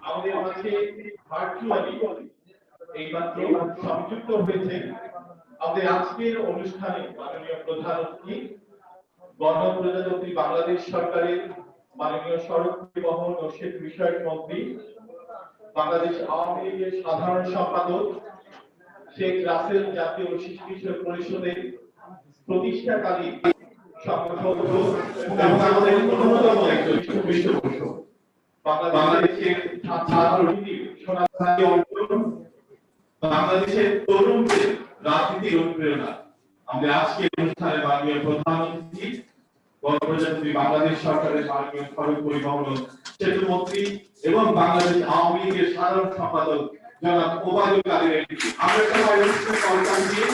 আমাদের মাঝে ভার্চুয়ালি এইমাত্র সংযুক্ত হয়েছে আমাদের আজকের অনুষ্ঠানে মাননীয় প্রধান অতিথি গণপ্রজাতন্ত্রী বাংলাদেশ সরকারের মাননীয় সড়ক পরিবহন ও সেতু বিষয়ক মন্ত্রী, বাংলাদেশ আওয়ামী লীগের সাধারণ সম্পাদক শেখ রাসেল জাতীয় শিশু কিশোর পরিষদের প্রতিষ্ঠাকালীন সংগঠক এবং আমাদের অন্যতম একজন পৃষ্ঠপোষক বাংলাদেশের ছাত্রলীগের সোনালী অঞ্চল, বাংলাদেশের তরুণদের রাজনীতির অনুপ্রেরণা। আমরা আজকে অনুষ্ঠানে মাননীয় প্রধান অতিথি গণপ্রজাতন্ত্রী বাংলাদেশ সরকারের মাননীয় সড়ক পরিবহন ও সেতু মন্ত্রী এবং বাংলাদেশ আওয়ামী লীগের সাধারণ সম্পাদক জনাব ওবায়দুল কাদের এমপি। আমরা সবাই অনুষ্ঠানে কলকাতা দিয়ে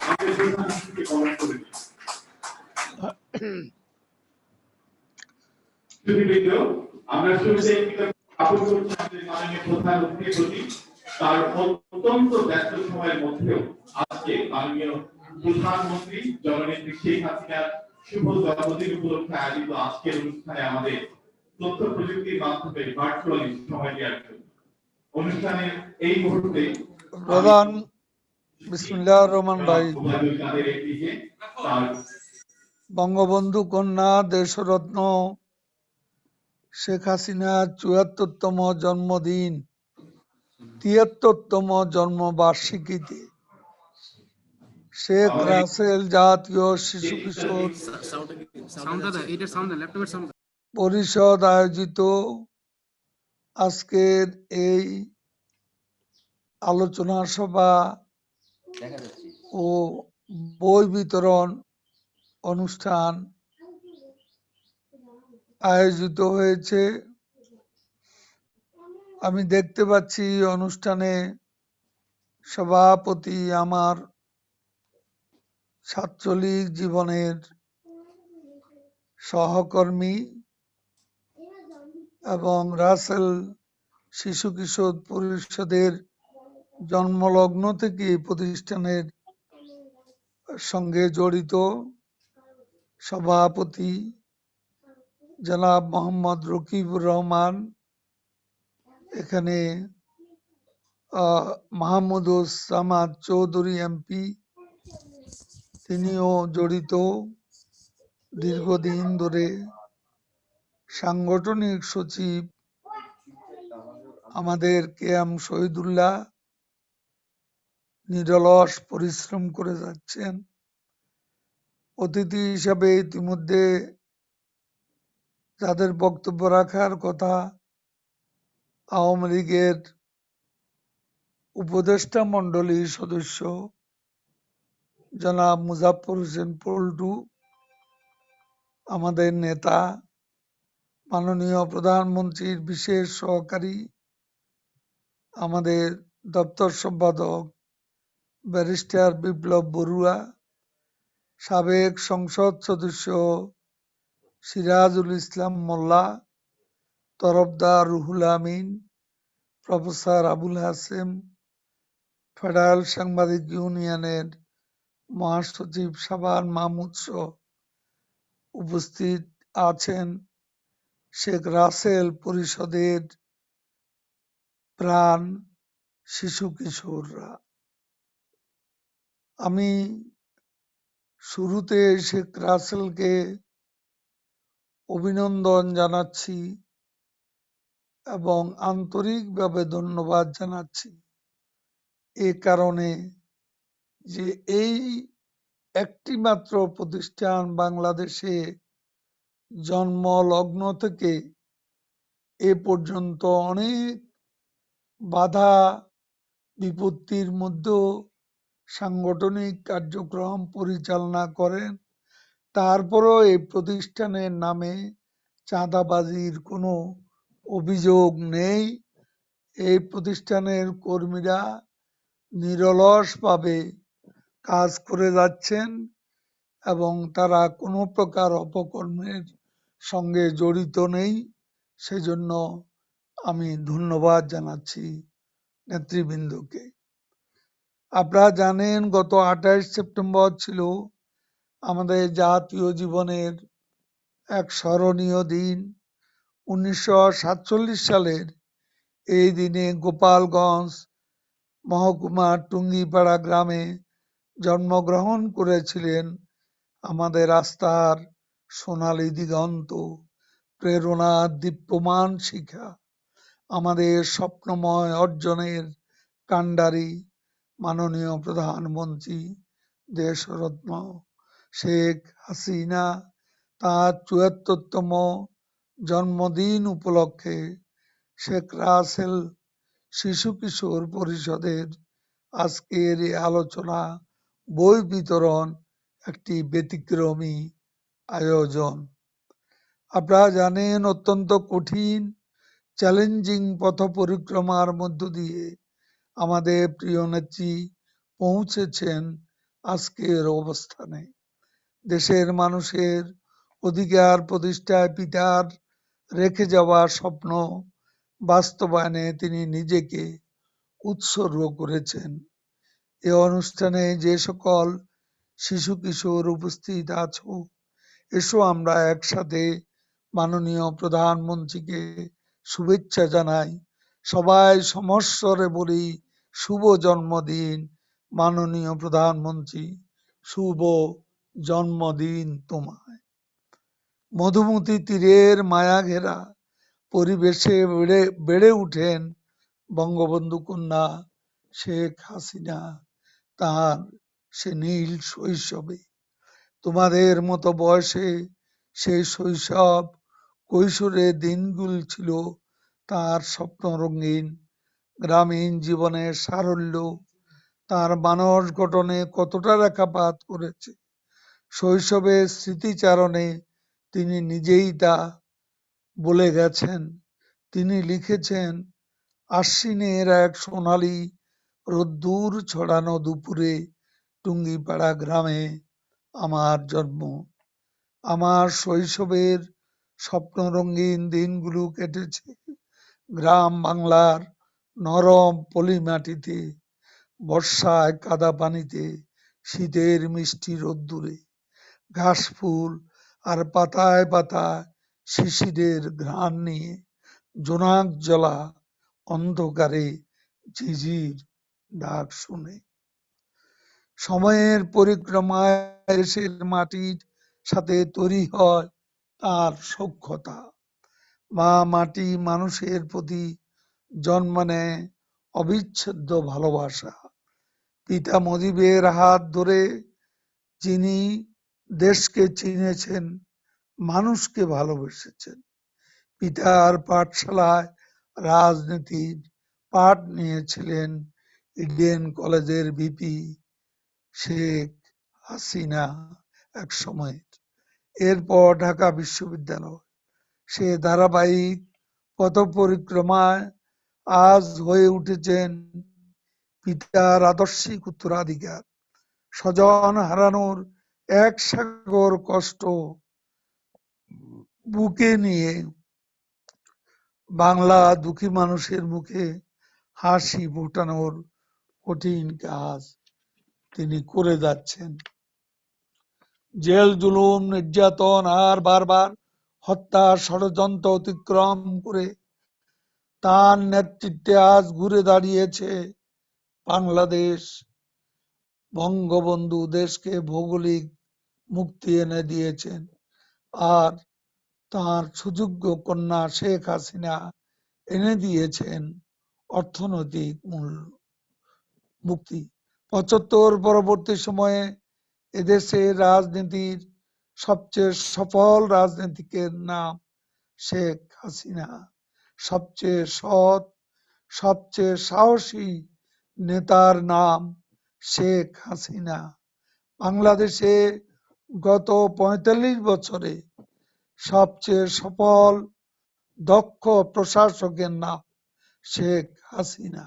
আমাদের প্রধানমন্ত্রীকে কমেন্ট করে দিই। আমরা শুরুতে মাননীয় প্রধান অতিথির প্রতি তার অত্যন্ত ব্যস্ত সময়ের মধ্যেও আজকে মাননীয় প্রধানমন্ত্রী জননেত্রী শেখ হাসিনার শুভ জন্মদিন উপলক্ষে আয়োজিত আজকের অনুষ্ঠানে আমাদের তথ্য প্রযুক্তির মাধ্যমে ভার্চুয়ালি সময় দেওয়ার জন্য অনুষ্ঠানের এই মুহূর্তে প্রধান বিসমিল্লাহির রহমানির রহিম বঙ্গবন্ধু কন্যা দেশরত্ন শেখ হাসিনার ৭৪তম জন্মদিন ৭৩তম জন্মবার্ষিকীতে শেখ রাসেল জাতীয় শিশু কিশোর পরিষদ আয়োজিত আজকের এই আলোচনা সভা ও বই বিতরণ অনুষ্ঠান আয়োজিত হয়েছে। আমি দেখতে পাচ্ছি অনুষ্ঠানে সভাপতি আমার ছাত্রলীগ জীবনের সহকর্মী এবং রাসেল শিশু কিশোর পরিষদের জন্মলগ্ন থেকে প্রতিষ্ঠানের সঙ্গে জড়িত সভাপতি জনাব মোহাম্মদ রকিবুর রহমান, এখানে মাহমুদুজ্জামান চৌধুরী এমপি, তিনিও জড়িত দীর্ঘদিন ধরে। সাংগঠনিক সচিব আমাদের কেএম শহীদুল্লাহ নিরলস পরিশ্রম করে যাচ্ছেন। অতিথি হিসাবে ইতিমধ্যে যাদের বক্তব্য রাখার কথা, আওয়ামী লীগের উপদেষ্টা মন্ডলীর সদস্য জনাব মুজাফফর হোসেন পল্টু, আমাদের নেতা মাননীয় প্রধানমন্ত্রীর বিশেষ সহকারী, আমাদের দপ্তর সম্পাদক ব্যারিস্টার বিপ্লব বড়ুয়া, সাবেক সংসদ সদস্য সিরাজুল ইসলাম মোল্লা, তরফদার রুহুল আমিন, প্রফেসর আবুল হাসেম, ফেডারেল সাংবাদিক ইউনিয়নের মহাসচিব শাবান মাহমুদ সহ উপস্থিত আছেন শেখ রাসেল পরিষদের প্রাণ শিশু কিশোররা। আমি শুরুতে শেখ রাসেলকে অভিনন্দন জানাচ্ছি এবং আন্তরিকভাবে ধন্যবাদ জানাচ্ছি এ কারণে যে এই একটি মাত্র প্রতিষ্ঠান বাংলাদেশে জন্মলগ্ন থেকে এ পর্যন্ত অনেক বাধা বিপত্তির মধ্যেও সাংগঠনিক কার্যক্রম পরিচালনা করেন। তারপরও এই প্রতিষ্ঠানের নামে চাঁদাবাজির কোনো অভিযোগ নেই। এই প্রতিষ্ঠানের কর্মীরা নিরলসভাবে কাজ করে যাচ্ছেন এবং তারা কোনো প্রকার অপকর্মের সঙ্গে জড়িত নেই। সেজন্য আমি ধন্যবাদ জানাচ্ছি নেতৃবৃন্দকে। আপনারা জানেন গত 28 সেপ্টেম্বর ছিল আমাদের জাতীয় জীবনের এক স্মরণীয় দিন। 1947 সালের এই দিনে গোপালগঞ্জ মহকুমার টুঙ্গিপাড়া গ্রামে জন্মগ্রহণ করেছিলেন আমাদের আস্থার সোনালী দিগন্ত, প্রেরণার দীপ্যমান শিখা, আমাদের স্বপ্নময় অর্জনের কাণ্ডারি মাননীয় প্রধানমন্ত্রী দেশরত্ন শেখ হাসিনা। তার ৭৪তম জন্মদিন উপলক্ষে শেখ রাসেল শিশু কিশোর পরিষদের আজকের এই আলোচনা বই বিতরণ একটি ব্যতিক্রমী আয়োজন। আপনারা জানেন, অত্যন্ত কঠিন চ্যালেঞ্জিং পথ পরিক্রমার মধ্য দিয়ে আমাদের প্রিয় নেত্রী পৌঁছেছেন আজকের অবস্থানে। দেশের মানুষের অধিকার প্রতিষ্ঠায় পিতার রেখে যাওয়া স্বপ্ন বাস্তবায়নে তিনি নিজেকে উৎসর্গ করেছেন। এ অনুষ্ঠানে যে সকল শিশু কিশোর উপস্থিত আছো, এসো আমরা একসাথে মাননীয় প্রধানমন্ত্রীকে শুভেচ্ছা জানাই। সবাই সমস্বরে বলি, শুভ জন্মদিন মাননীয় প্রধানমন্ত্রী, শুভ জন্মদিন তোমায়। মধুমতি তীরের মায়া ঘেরা পরিবেশে বেড়ে উঠেন বঙ্গবন্ধু কন্যা শেখ হাসিনা তার সে নীল শৈশবে। তোমাদের মতো বয়সে সেই শৈশব কৈশোরের দিনগুলো ছিল তার স্বপ্ন রঙিন। গ্রামীণ জীবনের সারল্য তার মানস গঠনে কতটা রেখাপাত করেছে, শৈশবের স্মৃতিচারণে তিনি নিজেই তা বলে গেছেন। তিনি লিখেছেন, আশ্বিনের এক সোনালী রোদ্দুর ছড়ানো দুপুরে টুঙ্গিপাড়া গ্রামে আমার জন্ম। আমার শৈশবের স্বপ্নরঙ্গিন দিনগুলো কেটেছে গ্রাম বাংলার নরম পলি মাটিতে, বর্ষায় কাদা পানিতে, শীতের মিষ্টি রোদ্দুরে, ঘাস ফুল আর পাতায় পাতায় শিশিরের ঘ্রাণ নিয়ে, জোনাক জ্বলা অন্ধকারে ঝিঝির ডাক শুনে। সময়ের পরিক্রমায় দেশের মাটির সাথে তৈরি হয় তার সখ্যতা। মা মাটি মানুষের প্রতি জন্ম নেয় অবিচ্ছেদ্য ভালোবাসা। পিতা মুজিবের হাত ধরে যিনি দেশকে চিনেছেন, মানুষকে ভালোবেসেছেন। পিতার পাঠশালায় রাজনীতির পাঠ নিয়েছিলেন ইডেন কলেজের ভিপি শেখ হাসিনা এক সময়। এরপর ঢাকা বিশ্ববিদ্যালয়। সে ধারাবাহিক পথ পরিক্রমায় আজ হয়ে উঠেছেন পিতার আদর্শিক উত্তরাধিকার। স্বজন হারানোর এক সাগর কষ্ট বুকে নিয়ে বাংলা দুঃখী মানুষের মুখে হাসি ফোটানোর কঠিন কাজ তিনি করে যাচ্ছেন। জেল জুলুম নির্যাতন আর বারবার হত্যার ষড়যন্ত্র অতিক্রম করে তার নেতৃত্বে আজ ঘুরে দাঁড়িয়েছে বাংলাদেশ। বঙ্গবন্ধু দেশকে ভৌগোলিক মুক্তি এনে দিয়েছেন, আর তার সুযোগ্য কন্যা শেখ হাসিনা এনে দিয়েছেন অর্থনৈতিক মুক্তি। ৭৫ পরবর্তী সময়ে এদেশের রাজনীতির সবচেয়ে সফল রাজনীতিকের নাম শেখ হাসিনা। সবচেয়ে সৎ, সবচেয়ে সাহসী নেতার নাম শেখ হাসিনা। বাংলাদেশে গত ৪৫ বছরে সবচেয়ে সফল দক্ষ প্রশাসকের নাম শেখ হাসিনা।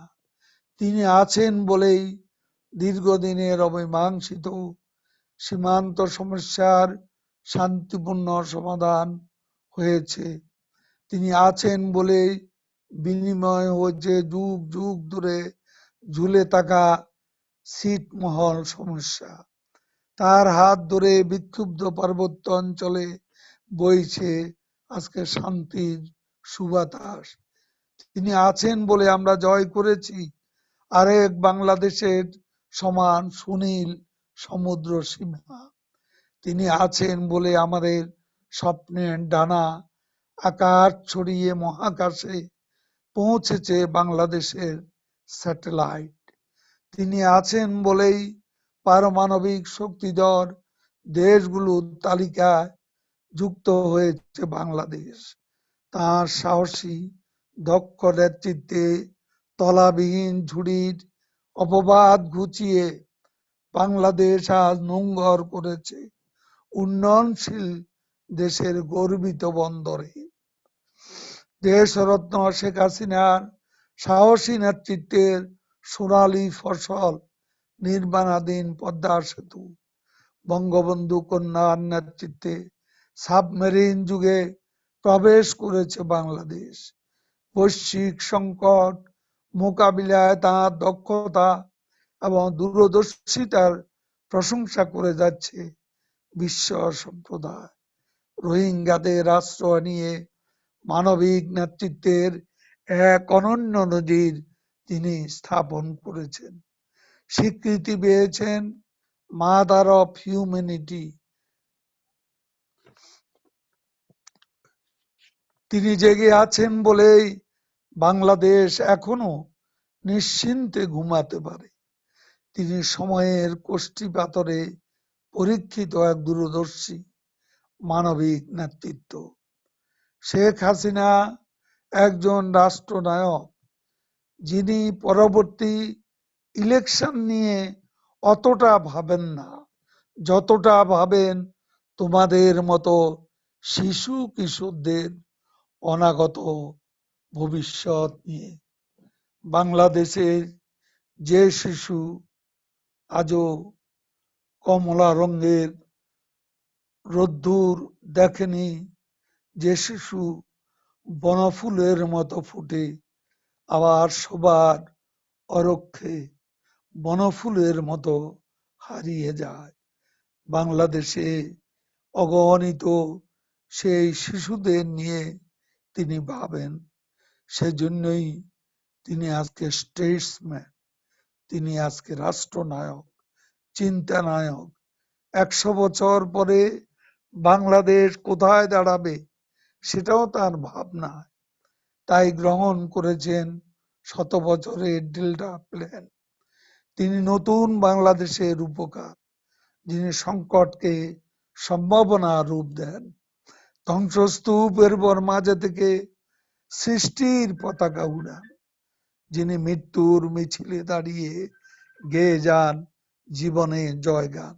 তিনি আছেন বলেই দীর্ঘদিনের অমীমাংসিত সীমান্ত সমস্যার শান্তিপূর্ণ সমাধান হয়েছে। তিনি আছেন বলেই বিনিময় হয়েছে যুগ যুগ ধরে ঝুলে থাকা ছিটমহল সমস্যা। তার হাত ধরে বিক্ষুব্ধ পার্বত্য অঞ্চলে বইছে আজকে শান্তির সুবাতাস। তিনি আছেন বলে আমরা জয় করেছি আরেক বাংলাদেশের সমান সুনীল সমুদ্র সীমা। তিনি আছেন বলে আমাদের স্বপ্নের ডানা আকাশ ছড়িয়ে মহাকাশে পৌঁছেছে বাংলাদেশের স্যাটেলাইট। তিনি আছেন বলেই পারমাণবিক শক্তিধর দেশগুলোর তালিকায় যুক্ত হয়েছে বাংলাদেশ। তার সাহসী দক্ষ নেতৃত্বে তলাবিহীন ঝুড়ির অপবাদ ঘুচিয়ে বাংলাদেশ আজ নোঙ্গর করেছে উন্নয়নশীল দেশের গর্বিত বন্দরে। দেশরত্ন শেখ হাসিনার সাহসী নেতৃত্বের সোনালী ফসল নির্মাণাধীন পদ্মা সেতু, বঙ্গবন্ধু কন্যার নেতৃত্বে সাবমেরিন যুগে প্রবেশ করেছে বাংলাদেশ। বৈশ্বিক সংকট মোকাবিলায় তাঁর দক্ষতা এবং দূরদর্শিতার প্রশংসা করে যাচ্ছে বিশ্ব সম্প্রদায়। রোহিঙ্গাদের আশ্রয় নিয়ে মানবিক নেতৃত্বের এক অনন্য নজির তিনি স্থাপন করেছেন। স্বীকৃতি পেয়েছেন মাদার অফ হিউম্যানিটি। তিনি জেগে আছেন বলেই বাংলাদেশ এখনো নিশ্চিন্তে ঘুমাতে পারে। তিনি সময়ের কষ্টি পাথরে পরীক্ষিত এক দূরদর্শী মানবিক নেতৃত্ব। শেখ হাসিনা একজন রাষ্ট্রনায়ক যিনি পরবর্তী ইলেকশন নিয়ে অতটা ভাবেন না যতটা ভাবেন তোমাদের মতো শিশু কিশোরদের অনাগত ভবিষ্যৎ নিয়ে। বাংলাদেশের যে শিশু আজও কমলা রঙের রোদ্দুর দেখেনি, যে শিশু বনফুলের মতো ফুটে আবার সবার অরক্ষে বনফুলের মতো হারিয়ে যায়, বাংলাদেশে অগণিত সেই শিশুদের নিয়ে তিনি ভাবেন। সেজন্যই তিনি আজকে স্টেটসম্যান, তিনি আজকে রাষ্ট্রনায়ক, চিন্তানায়ক। 100 বছর পরে বাংলাদেশ কোথায় দাঁড়াবে সেটাও তার ভাবনা। তাই গ্রহণ করেছেন 100 বছরের ডেল্টা প্ল্যান। তিনি নতুন বাংলাদেশের রূপকার, যিনি সংকটকে সম্ভাবনার রূপ দেন, ধ্বংসস্তূপের মাঝে থেকে সৃষ্টির পতাকা উড়ান, যিনি মৃত্যুর মিছিলে দাঁড়িয়ে গেয়ে যান জীবনে জয়গান।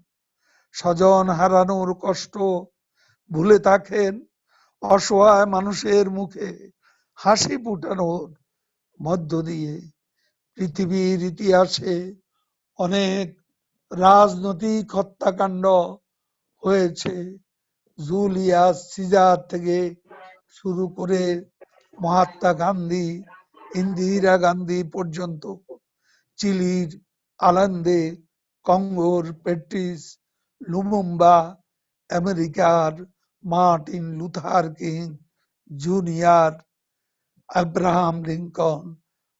স্বজন হারানোর কষ্ট ভুলে থাকেন অসহায় মানুষের মুখে হাসি ফুটানোর মধ্য দিয়ে। পৃথিবীর ইতিহাসে অনেক রাজনৈতিক হত্যাকাণ্ড হয়েছে, জুলিয়াস সিজার থেকে শুরু করে মহাত্মা গান্ধী, ইন্দিরা গান্ধী পর্যন্ত, চিলির আলান্দে, কঙ্গোর পেট্রিস লুমুম্বা, আমেরিকার Martin Luther king junior, Abraham Lincoln,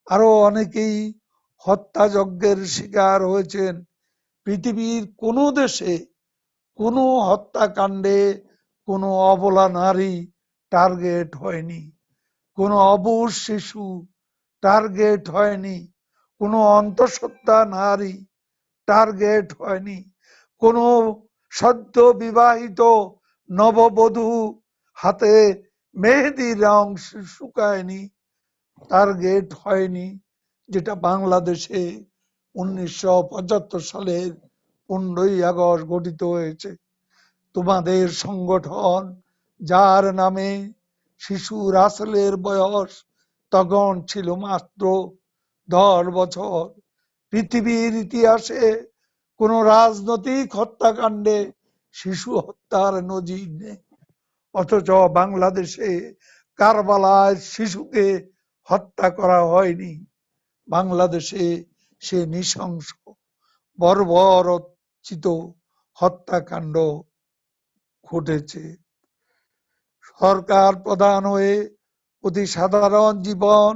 আরো অনেকেই হত্যাযজ্ঞের শিকার হয়েছেন। পৃথিবীর কোনো দেশে কোনো হত্যাকাণ্ডে কোনো অবলা নারী টার্গেট হয়নি, কোনো অবুঝ শিশু টার্গেট হয়নি, কোনো অন্তঃসত্ত্বা নারী টার্গেট হয়নি, কোনো সদ্য বিবাহিত নববধূ হাতে মেহেদি রং শুকায়নি, টার্গেট হয়নি, যেটা বাংলাদেশে 1975 সালের 15ই আগস্ট গঠিত হয়েছে। তোমাদের সংগঠন, যার নামে শিশু রাসেলের বয়স তখন ছিল মাত্র 10 বছর। পৃথিবীর ইতিহাসে কোন রাজনৈতিক হত্যাকাণ্ডে শিশু হত্যার নজির নেই, অথচ বাংলাদেশে কারবালায় শিশুকে হত্যা করা হয়নি। বাংলাদেশে সে নৃশংস বর্বরোচিত হত্যাকাণ্ড ঘটেছে। সরকার প্রধান হয়ে অতি সাধারণ জীবন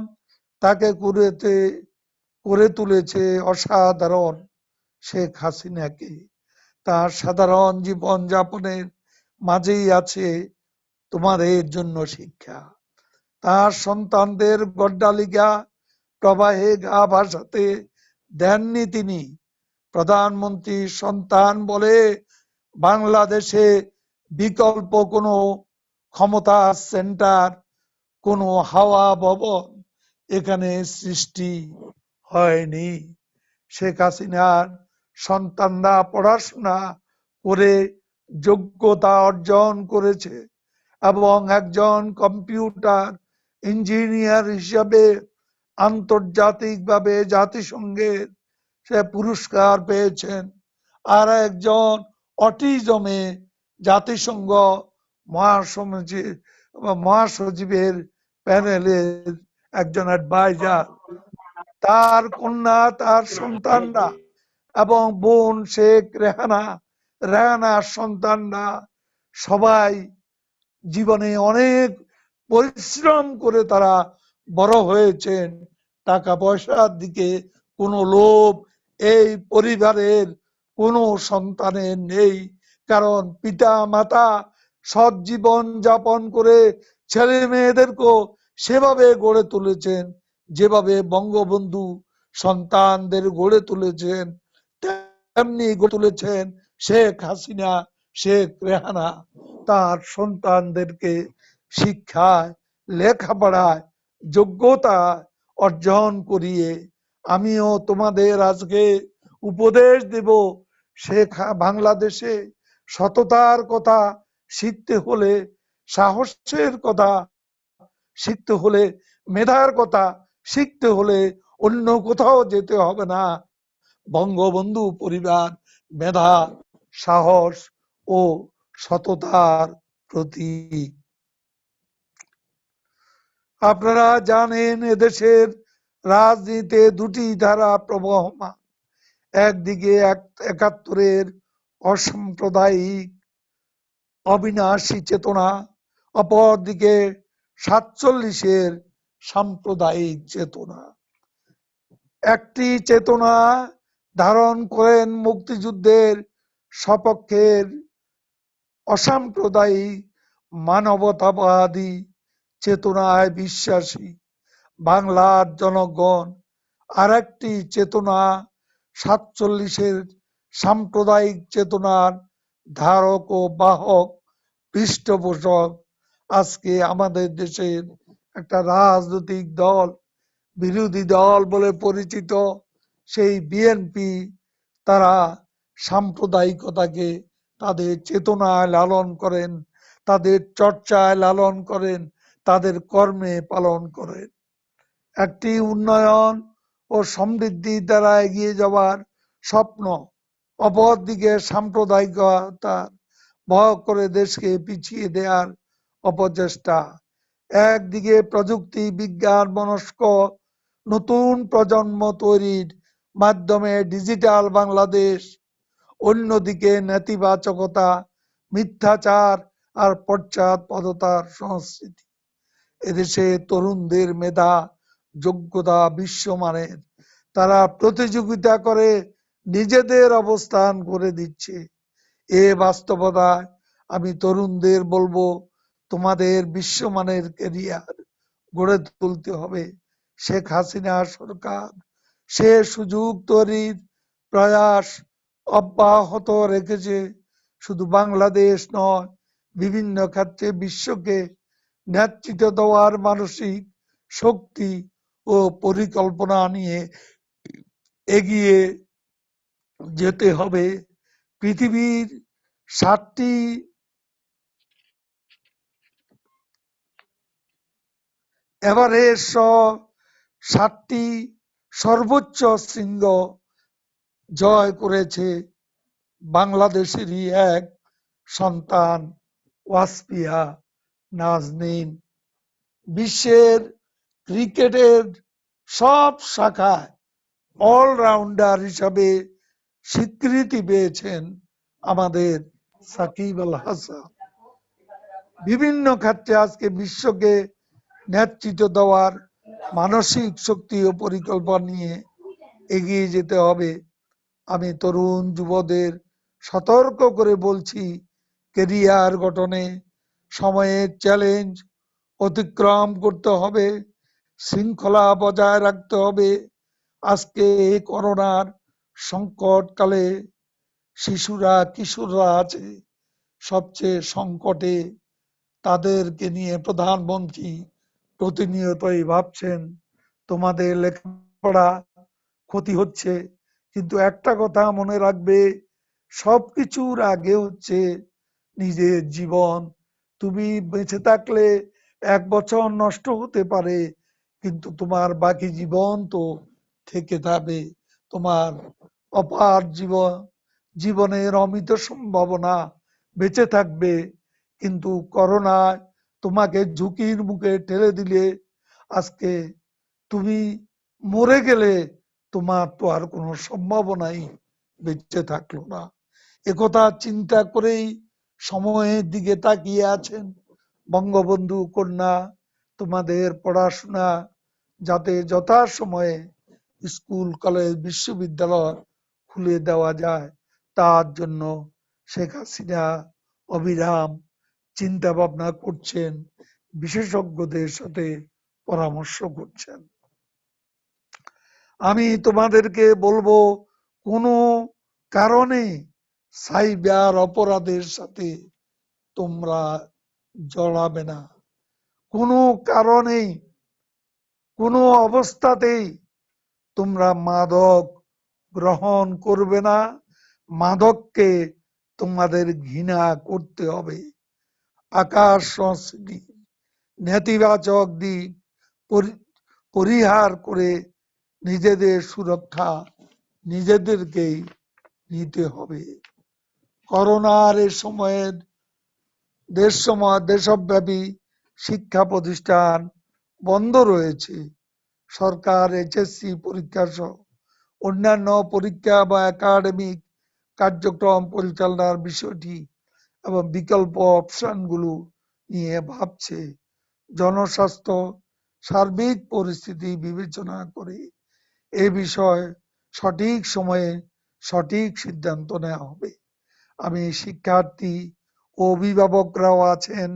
তাকে করে তুলেছে অসাধারণ। শেখ হাসিনাকে তার সাধারণ জীবন যাপনের মাঝেই আছে তোমাদের জন্য শিক্ষা। তার সন্তানদের গড্ডালিকা প্রবাহে গা ভাসাতে দেননি তিনি। প্রধানমন্ত্রী সন্তান বলে বাংলাদেশে বিকল্প কোনো ক্ষমতা সেন্টার, কোনো হাওয়া ভবন এখানে সৃষ্টি হয়নি। শেখ হাসিনার সন্তানরা পড়াশোনা করে যোগ্যতা অর্জন করেছে এবং একজন কম্পিউটার ইঞ্জিনিয়ার হিসাবে আন্তর্জাতিকভাবে জাতিসংঘের সে পুরস্কার পেয়েছেন। আর একজন অটিজমে জাতিসংঘ মহাসচিবের প্যানেলের একজন অ্যাডভাইজার। তার কন্যা, তার সন্তানরা এবং বোন শেখ রেহানার সন্তানরা সবাই জীবনে অনেক পরিশ্রম করে তারা বড় হয়েছেন। টাকা পয়সার দিকে কোনো লোভ এই পরিবারের কোনো সন্তানের নেই, কারণ পিতা মাতা সৎ জীবন যাপন করে ছেলে মেয়েদেরকেও সেভাবে গড়ে তুলেছেন যেভাবে বঙ্গবন্ধু সন্তানদের গড়ে তুলেছেন, তেমনি গড়ে তুলেছেন শেখ হাসিনা, শেখ রেহানা তার সন্তানদেরকে শিক্ষায়, লেখাপড়ায় যোগ্যতা অর্জন করিয়ে। আমিও তোমাদের আজকে উপদেশ দেব, বাংলাদেশে সততার কথা শিখতে হলে, সাহসের কথা শিখতে হলে, মেধার কথা শিখতে হলে অন্য কোথাও যেতে হবে না। বঙ্গবন্ধু পরিবার মেধা, সাহস ও সততার প্রতীক। আপনারা জানেন এদেশের রাজনীতিতে দুটি ধারা প্রবহমান। একদিকে ৭১-এর অসাম্প্রদায়িক অবিনাশী চেতনা, অপরদিকে ৪৭-এর সাম্প্রদায়িক চেতনা। একটি চেতনা ধারণ করেন মুক্তিযুদ্ধের সপক্ষের অসাম্প্রদায়িক মানবতাবাদী চেতনায় বিশ্বাসী বাংলার জনগণ। আর একটি চেতনা ৪৭-এর সাম্প্রদায়িক চেতনার ধারক ও বাহক, পৃষ্ঠপোষক। আজকে আমাদের দেশের একটা রাজনৈতিক দল, বিরোধী দল বলে পরিচিত সেই বিএনপি, তারা সাম্প্রদায়িকতাকে তাদের চেতনায় লালন করেন, তাদের চর্চায় লালন করেন, তাদের কর্মে পালন করেন। একটি উন্নয়ন ও সমৃদ্ধি দ্বারা এগিয়ে যাওয়ার স্বপ্ন, অপরদিকে সাম্প্রদায়িকতার ভয় করে দেশকে পিছিয়ে দেওয়ার অপচেষ্টা। একদিকে প্রযুক্তি বিজ্ঞান মনস্ক নতুন প্রজন্ম তৈরির মাধ্যমে ডিজিটাল বাংলাদেশ, অন্যদিকে নেতিবাচকতা, মিথ্যাচার আর পশ্চাৎপদতার সংস্কৃতি। এদেশে তরুণদের মেধা, যোগ্যতা বিশ্বমানের। তারা প্রতিযোগিতা করে নিজেদের অবস্থান করে দিচ্ছে। এ বাস্তবতায় আমি তরুণদের বলবো, তোমাদের বিশ্বমানের ক্যারিয়ার গড়ে তুলতে হবে। শেখ হাসিনা সরকার সে সুযোগ তৈরির প্রয়াস অব্যাহত রেখেছে। শুধু বাংলাদেশ নয়, বিভিন্ন ক্ষেত্রে বিশ্বকে নেতৃত্ব দেওয়ার মানসিক শক্তি ও পরিকল্পনা নিয়ে এগিয়ে যেতে হবে। পৃথিবীর 7টি এভারেস্ট সহ 7টি সর্বোচ্চ শৃঙ্গ জয় করেছে বাংলাদেশেরই এক সন্তান ওয়াসফিয়া নাজনীন। বিশ্বের ক্রিকেটের সব শাখায় অলরাউন্ডার হিসাবে স্বীকৃতি পেয়েছেন আমাদের সাকিব আল হাসান। বিভিন্ন ক্ষেত্রে আজকে বিশ্বকে নেতৃত্ব দেওয়ার মানসিক শক্তি ও পরিকল্পনা নিয়ে এগিয়ে যেতে হবে। আমি তরুণ যুবদের সতর্ক করে বলছি, কেরিয়ার গঠনে সময়ের চ্যালেঞ্জ অতিক্রম করতে হবে, শৃঙ্খলা বজায় রাখতে হবে। আজকে এই করোনার সংকটকালে শিশুরা কিশোররা আছে সবচেয়ে সংকটে। তাদেরকে নিয়ে প্রধানমন্ত্রী প্রতিনিয়তই ভাবছেন তোমাদের লেখাপড়া ক্ষতি হচ্ছে, কিন্তু একটা কথা মনে রাখবে, সবকিছুর আগে হচ্ছে নিজের জীবন। তুমি বেঁচে থাকলে 1 বছর নষ্ট হতে পারে, কিন্তু তোমার বাকি জীবন তো থেকে যাবে। তোমার অপার জীবনের অমিত সম্ভাবনা বেঁচে থাকবে। কিন্তু করোনায় তোমাকে ঝুঁকির মুখে ঠেলে দিলে আজকে তুমি মরে গেলে তোমার তো আর কোনো সম্ভাবনাই বেঁচে থাকলো না। একথা চিন্তা করেই সময়ের দিকে তাকিয়ে আছেন বঙ্গবন্ধু কন্যা। তোমাদের পড়াশোনা যাতে যথাসময়ে স্কুল কলেজ বিশ্ববিদ্যালয় খুলে দেওয়া যায়, তার জন্য শেখ হাসিনা অবিরাম চিন্তা ভাবনা করছেন, বিশেষজ্ঞদের সাথে পরামর্শ করছেন। আমি তোমাদেরকে বলবো, কোনো কারণে সাইবার অপরাধের সাথে তোমরা জড়াবে না। কোনো কারণেই কোনো অবস্থাতেই তোমরা মাদক গ্রহণ করবে না। মাদককে তোমাদের ঘৃণা করতে হবে। আকাশ সংস্কৃতি নেতিবাচক দিক পরিহার করে নিজেদের সুরক্ষা নিজেদেরকেই নিতে হবে। করোনার এ সময়ের দেশব্যাপী শিক্ষা প্রতিষ্ঠান বন্ধ রয়েছে। সরকার এইচএসসি পরীক্ষা সহ অন্যান্য পরীক্ষা বা একাডেমিক কার্যক্রম পরিচালনার বিষয়টি এবং বিকল্প অপশনগুলো নিয়ে ভাবছে। জনস্বাস্থ্য সার্বিক পরিস্থিতি বিবেচনা করে এ বিষয়ে সঠিক সময়ে সঠিক সিদ্ধান্ত নেওয়া হবে। আমি শিক্ষার্থী ও অভিভাবকরাও আছেন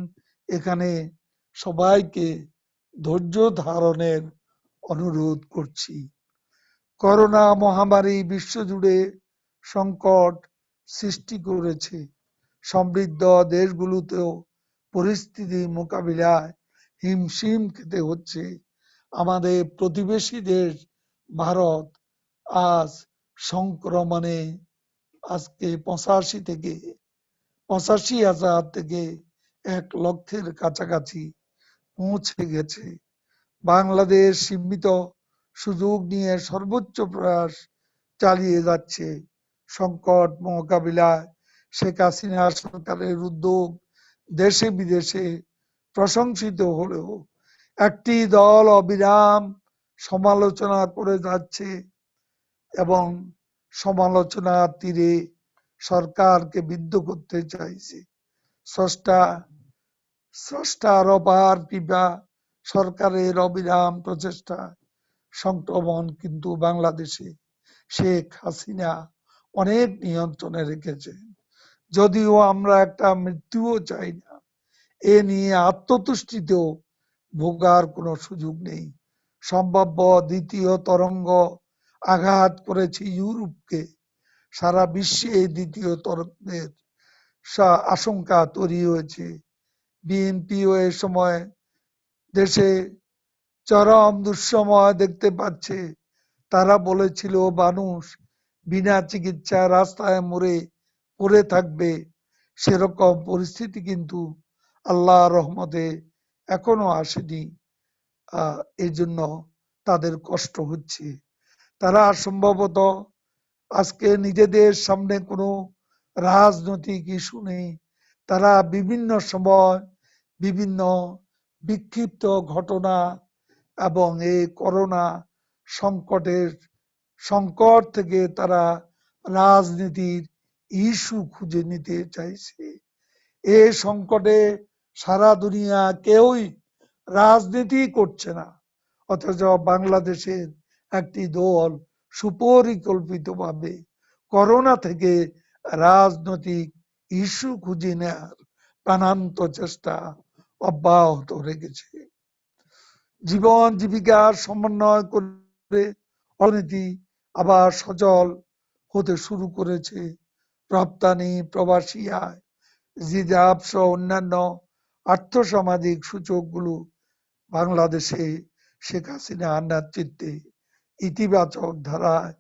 এখানে, সবাইকে ধৈর্য ধারণের অনুরোধ করছি। করোনা মহামারী বিশ্বজুড়ে সংকট সৃষ্টি করেছে। সমৃদ্ধ দেশগুলোতেও পরিস্থিতি মোকাবিলায় হিমশিম খেতে হচ্ছে। আমাদের প্রতিবেশী দেশ ভারত আজ সংক্রমণে আজকে 85,000 থেকে 1 লক্ষের কাছাকাছি পৌঁছে গেছে। বাংলাদেশ সীমিত সুযোগ নিয়ে সর্বোচ্চ প্রয়াস চালিয়ে যাচ্ছে। সংকট মোকাবিলায় শেখ হাসিনা সরকারের উদ্যোগ দেশে বিদেশে প্রশংসিত হলেও একটি দল অবিরাম সমালোচনা করে যাচ্ছে এবং সমালোচনার তীরে সরকারকে বিদ্ধ করতে চাইছে। স্রষ্টার অপার কৃপা, সরকারের অবিরাম প্রচেষ্টা সংক্রমণ কিন্তু বাংলাদেশে শেখ হাসিনা অনেক নিয়ন্ত্রণে রেখেছেন। যদিও আমরা একটা মৃত্যুও চাই না, এ নিয়ে আত্মতুষ্টিতেও ভোগার কোনো সুযোগ নেই। সম্ভাব্য দ্বিতীয় তরঙ্গ আঘাত করেছে ইউরোপকে। সারা বিশ্বে দ্বিতীয় তরঙ্গের আশঙ্কা তৈরি হয়েছে। বিএনপিও এ সময় দেশে চরম দুঃসময় দেখতে পাচ্ছে। তারা বলেছিল মানুষ বিনা চিকিৎসায় রাস্তায় মরে পড়ে থাকবে, সেরকম পরিস্থিতি কিন্তু আল্লাহর রহমতে এখনো আসেনি। এই জন্য তাদের কষ্ট হচ্ছে। তারা সম্ভবত আজকে নিজেদের সামনে কোনো রাজনৈতিক ইস্যু নেই, তারা বিভিন্ন সময় বিভিন্ন বিক্ষিপ্ত ঘটনা এবং এই করোনা সংকট থেকে তারা রাজনীতির ইস্যু খুঁজে নিতে চাইছে। এই সংকটে সারা দুনিয়া কেউই রাজনীতি করছে না, অথচ বাংলাদেশের একটি দল সুপরিকল্পিতভাবে করোনা থেকে রাজনৈতিক ইস্যু খুঁজে নেয়ার প্রাণান্ত চেষ্টা অব্যাহত রেখেছে। জীবন জীবিকার সমন্বয় করে অর্থনীতি আবার সচল হতে শুরু করেছে। রপ্তানি, প্রবাসী আয়, রিজার্ভ সহ অন্যান্য আর্থসামাজিক সূচকগুলো বাংলাদেশে শেখ হাসিনার নেতৃত্বে ইতিবাচক ধারায়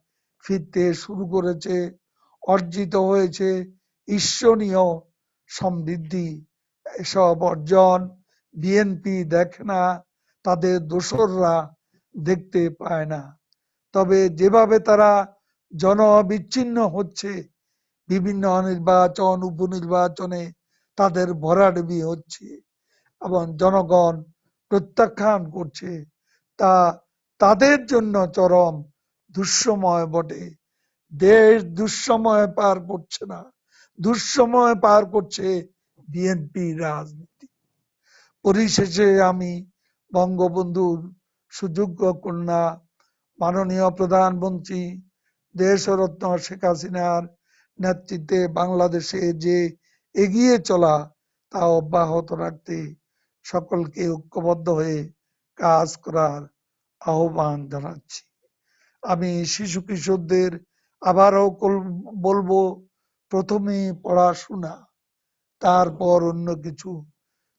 ফিরতে শুরু করেছে। অর্জিত হয়েছে ঈর্ষণীয় সমৃদ্ধি। এসব অর্জন বিএনপি দেখে না, তাদের দোসররা দেখতে পায় না। তবে যেভাবে তারা জনবিচ্ছিন্ন হচ্ছে, বিভিন্ন নির্বাচন উপনির্বাচনে তাদের ভরাডুবি হচ্ছে এবং জনগণ প্রত্যাখ্যান করছে, তা তাদের জন্য চরম দুঃসময় বটে। দেশ দুঃসময় পার করছে না, দুঃসময় পার করছে বিএনপি রাজনীতি। পরিশেষে আমি বঙ্গবন্ধুর সুযোগ্য কন্যা মাননীয় প্রধানমন্ত্রী দেশরত্ন শেখ হাসিনার নেতৃত্বে বাংলাদেশে যে এগিয়ে চলা তা অব্যাহত রাখতে সকলকে ঐক্যবদ্ধ হয়ে কাজ করার আহ্বান জানাচ্ছি। আমি শিশু কিশোরদের আবারও বলবো, প্রথমে পড়াশোনা, তারপর অন্য কিছু।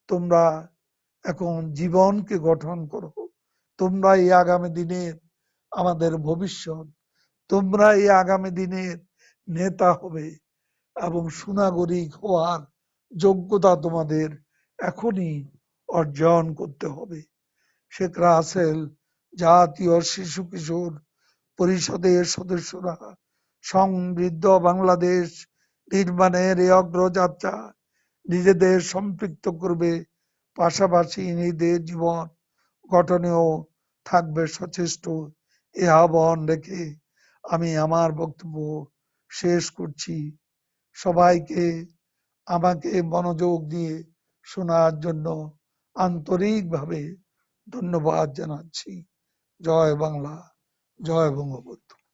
তোমরা এখন জীবনকে গঠন করো। তোমরা এই আগামী দিনের আমাদের ভবিষ্যৎ। তোমরা এই আগামী দিনের নেতা হবে এবং সুনাগরিক হওয়ার যোগ্যতা তোমাদের এখনই অর্জন করতে হবে। শেখ রাসেল জাতীয় শিশু কিশোর পরিষদের সদস্যরা সমৃদ্ধ বাংলাদেশ নির্মাণের এই অগ্রযাত্রা নিজেদের সম্পৃক্ত করবে, পাশাপাশি নিজেদের জীবন গঠনেও থাকবে সচেষ্ট। এ আহ্বান রেখে আমি আমার বক্তব্য শেষ করছি। সবাইকে আমাকে মনোযোগ দিয়ে শোনার জন্য আন্তরিকভাবে ধন্যবাদ জানাচ্ছি। জয় বাংলা, জয় বঙ্গবন্ধু।